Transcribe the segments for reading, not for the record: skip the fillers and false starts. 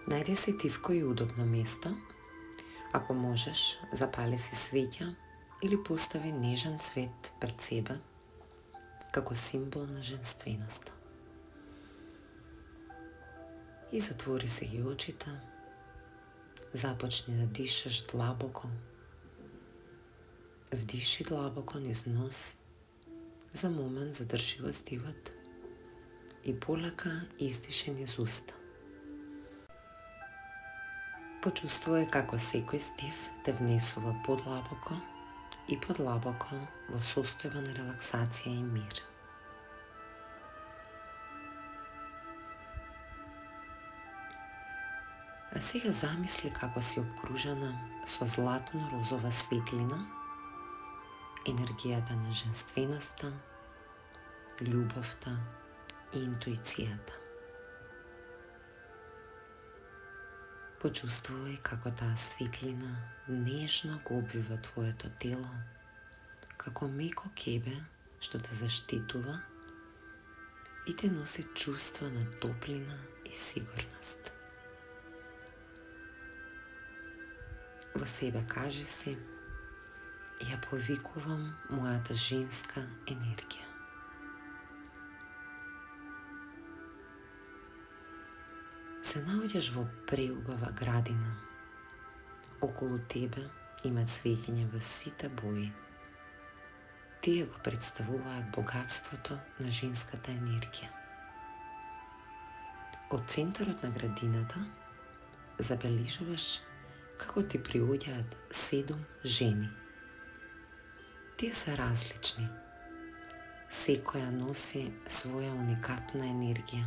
Најди си тивко и удобно место. Ако можеш, запали си свеќа или постави нежен цвет пред себе како символ на женственоста. И затвори си ги очите. Започни да дишаш длабоко. Вдиши длабоко низ нос. За момент задржи го стивот и полека издиши низ уста. Почувствувај како секој стив те внесува подлабоко и подлабоко во состојба на релаксација и мир. А сега замисли како си обкружена со златно-розова светлина, енергијата на женственоста, љубовта и интуицијата. Почувствувај како таа светлина нежно го обвива твоето тело, како меко кебе што те заштитува и те носи чувство на топлина и сигурност. Во себе кажи си: ја повикувам мојата женска енергија. Се наоѓаш во преубава градина. Околу тебе има цвеќиња во сите бои. Тие го представуваат богатството на женската енергија. Од центарот на градината забележуваш како ти приоѓаат 7 жени. Тие се различни. Секоја носи своја уникатна енергија.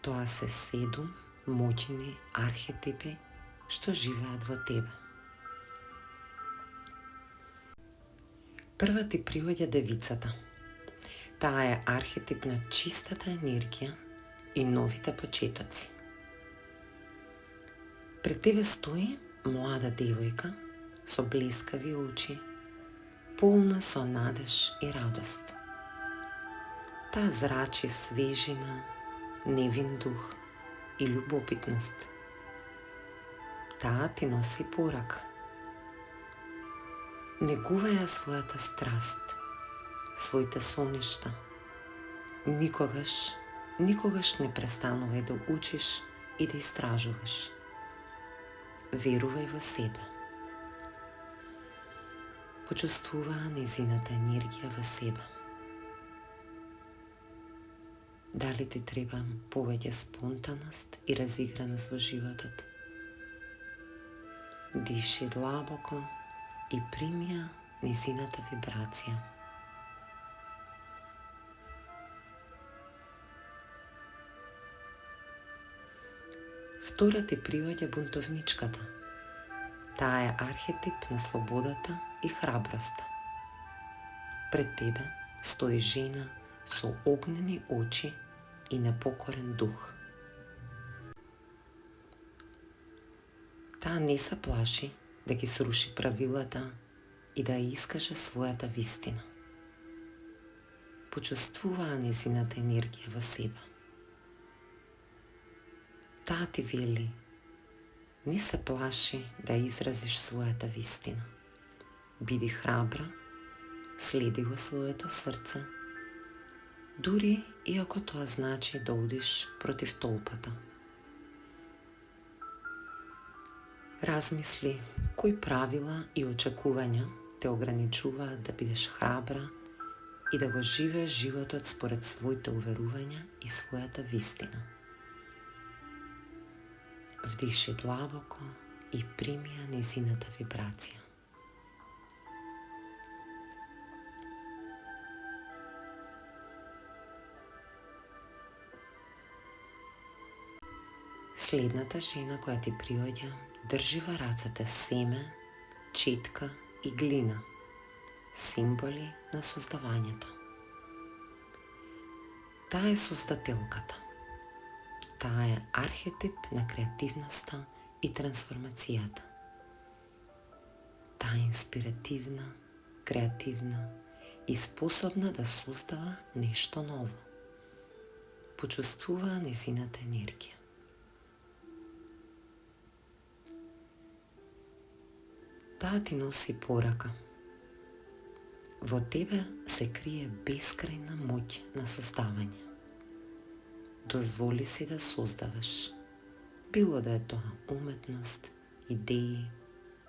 Тоа се 7 моќни архетипи што живеат во тебе. Прва ти приоѓа девицата. Таа е архетип на чистата енергија и новите почетоци. Пред тебе стои млада девојка со блескави очи, полна со надеж и радост. Таа зрачи свежина, невин дух и љубопитност. Таа ти носи порака. Негувај ја својата страст, своите соништа. Никогаш не престанувај да учиш и да истражуваш. Верувај во себе. Почувствуваа незината енергија во себе. Дали ти треба повеќе спонтаност и разиграност во животот? Диши длабоко и прими ја незината вибрација. Втора ти приоѓа бунтовничката. Таа е архетип на слободата и храброста. Пред тебе стои жена со огнени очи и непокорен дух. Таа не се плаши да ги сруши правилата и да ја искаже својата вистина. Почувствуваа незината енергија во себе. Таа ти вели: не се плаши да изразиш својата вистина. Биди храбра, следи го своето срце, дури и ако тоа значи да одиш против толпата. Размисли кои правила и очекувања те ограничуваат да бидеш храбра и да го живееш животот според своите уверувања и својата вистина. Вдиши длабоко и прими ја незината вибрација. Следната жена која ти приоѓа држи во рацете семе, четка и глина, символи на создавањето. Таа е создателката. Таа е архетип на креативноста и трансформацијата. Таа е инспиративна, креативна и способна да создава нешто ново. Почувствува незината енергија. Таа ти носи порака. Во тебе се крие бескрајна моќ на создавање. Дозволи си да создаваш, било да е тоа уметност, идеи,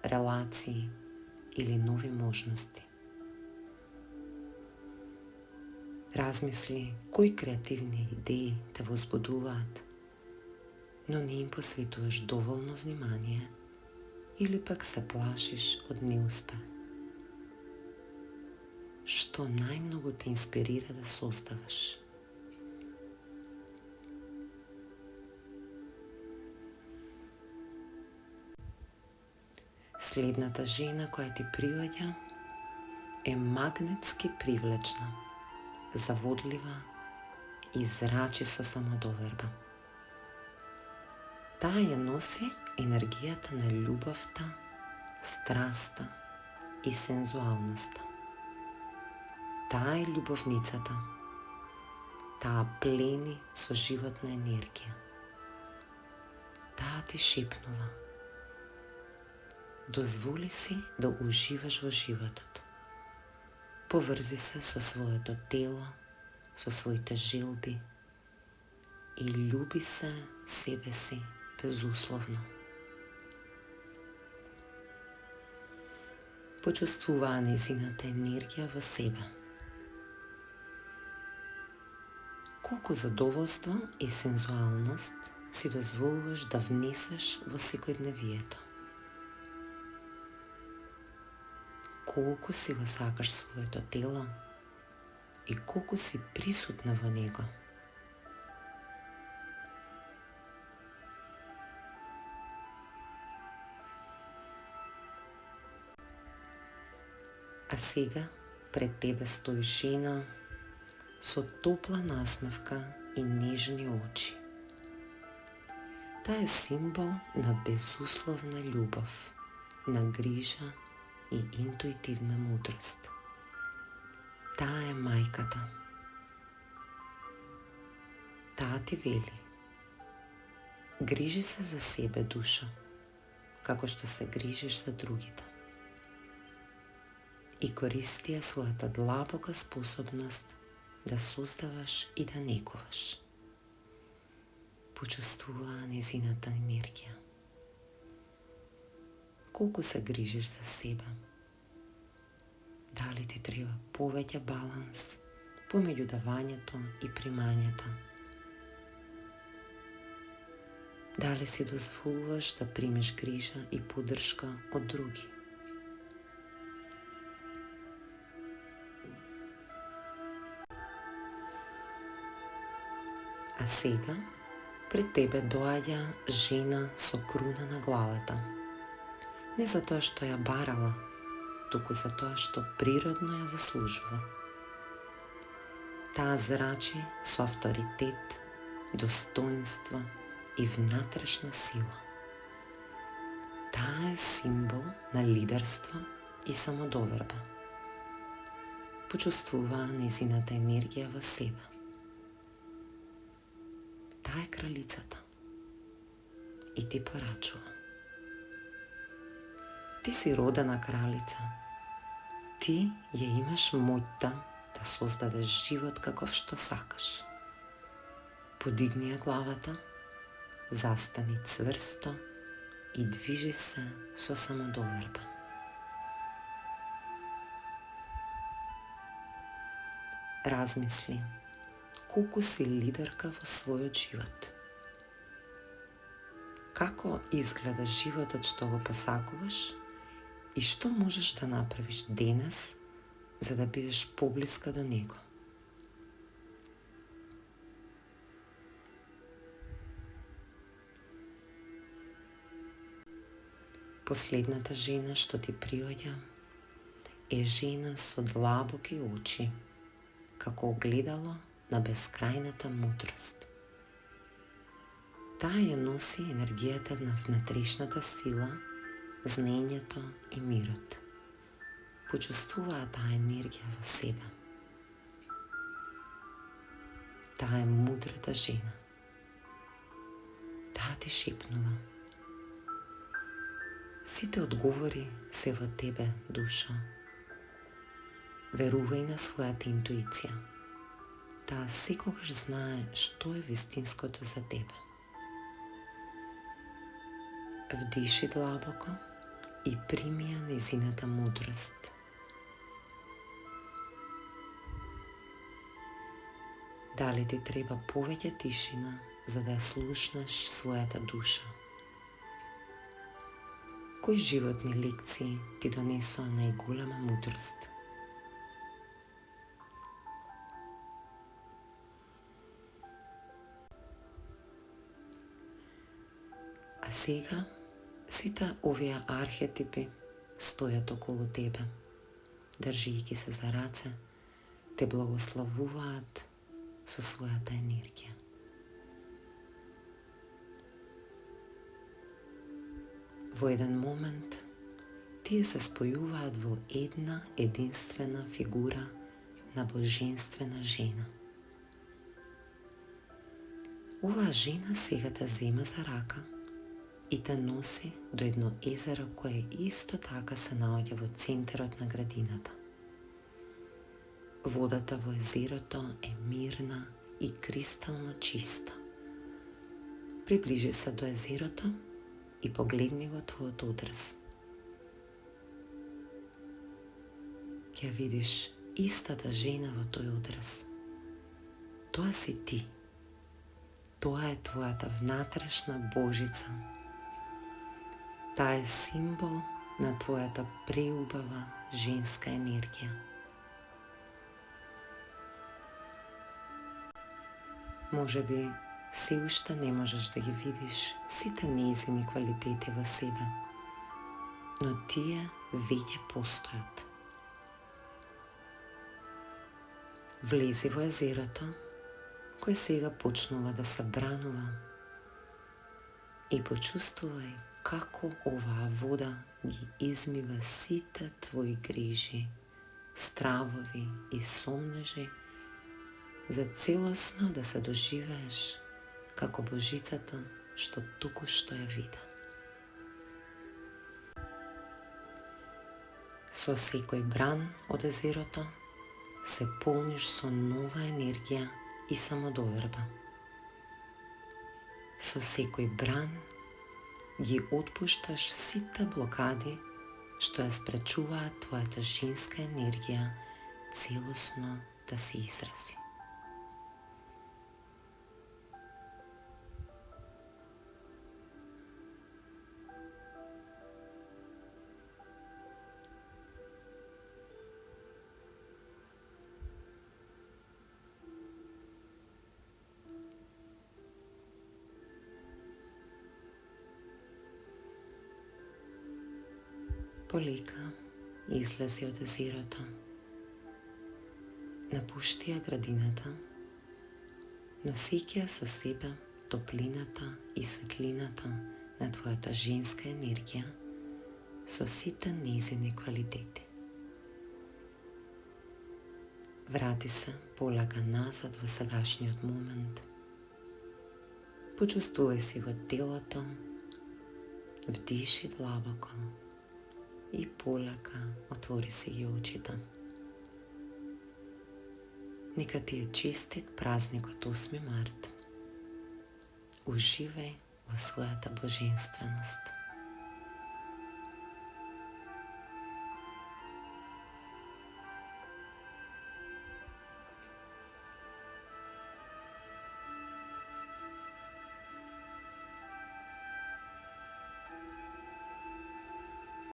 релации или нови можности. Размисли кои креативни идеи те возбудуваат, но не им посветуваш доволно внимание или пак се плашиш од неуспех. Што најмногу те инспирира да создаваш? Следната жена која ти приоѓа е магнетски привлечна, заводлива и зрачи со самодоверба. Таа ја носи енергијата на љубовта, страста и сензуалноста. Таа е љубовницата. Таа плени со животна енергија. Таа ти шепнува. Дозволи си да уживаш во животот. Поврзи се со своето тело, со своите желби и љуби се себе си безусловно. Почувствуваа нејзината енергија во себе. Колку задоволство и сензуалност си дозволуваш да внесеш во секојдневието. Колку си го сакаш своето тело и колку си присутна во него. А сега пред тебе стои жена со топла насмевка и нежни очи. Таа е символ на безусловна љубов, на грижа и интуитивна мудрост. Таа е мајката. Таа ти вели: грижи се за себе, душо, како што се грижиш за другите. И користи ја својата длабока способност да создаваш и да некуваш. Почувствува нејзината енергија. Колку се грижиш за себе? Дали ти треба повеќе баланс помеѓу давањето и примањето? Дали си дозволуваш да примиш грижа и поддршка од други? А сега пред тебе доаѓа жена со круна на главата. Не затоа што ја барала, туку затоа што природно ја заслужува. Таа зрачи со авторитет, достоинство и внатрешна сила. Таа е символ на лидерство и самодоверба. Почувствува нејзината енергија во себе. Таа е кралицата и ти порачува. Ти си родена кралица. Ти ја имаш моќта да создадеш живот каков што сакаш. Подигни ја главата, застани цврсто и движи се со самодоверба. Размисли колку си лидерка во својот живот. Како изгледа животот што го посакуваш и што можеш да направиш денес за да бидеш поблиска до него. Последната жена што ти приоѓа е жена со длабоки очи, како огледало на бескрајната мудрост. Таа ја носи енергијата на внатрешната сила, знаењето и мирот. Почувствува таа енергија во себе. Таа е мудрата жена. Таа ти шепнува: Сите одговори се во тебе, душо. Верувај на својата интуиција. Таа секогаш знае што е вистинското за тебе. Вдиши длабоко и прими ја нејзината мудрост. Дали ти треба повеќе тишина за да ја слушнеш својата душа? Кои животни лекции ти донесоа најголема мудрост? А сега, сите овие архетипи стојат околу тебе, држијќи се за раце, те благословуваат со својата енергија. Во еден момент, тие се спојуваат во една единствена фигура на божествена жена. Оваа жена сега те зема за рака и те носи до едно езеро кое исто така се наоѓа во центарот на градината. Водата во езерото е мирна и кристално чиста. Приближи се до езерото и погледни го твојот одраз. Ќе видиш истата жена во тој одраз. Тоа си ти. Тоа е твојата внатрешна Божица. Таа е символ на твојата преубава женска енергија. Може би се уште не можеш да ги видиш сите нејзини квалитети во себе, но тие веќе постојат. Влези во езерото, кој сега почнува да се бранува, и почувствувај како оваа вода ги измива сите твои грижи, стравови и сомнежи, за целосно да се доживееш како Божицата што току-што ја вида. Со секој бран од езерото се полниш со нова енергија и самодоверба. Со секој бран ги отпушташ сите блокади што ја спречуваат твојата женска енергија целосно да се изрази. Полека излези од езерото, напушти ја градината, носејќи ја со себе топлината и светлината на твојата женска енергија со сите нејзини квалитети. Врати се полека назад во сегашниот момент. Почувствувај си го телото, вдиши длабоко и полека отвори си ги очите. Нека ти е честит празникот 8 март. Уживај во својата божественост.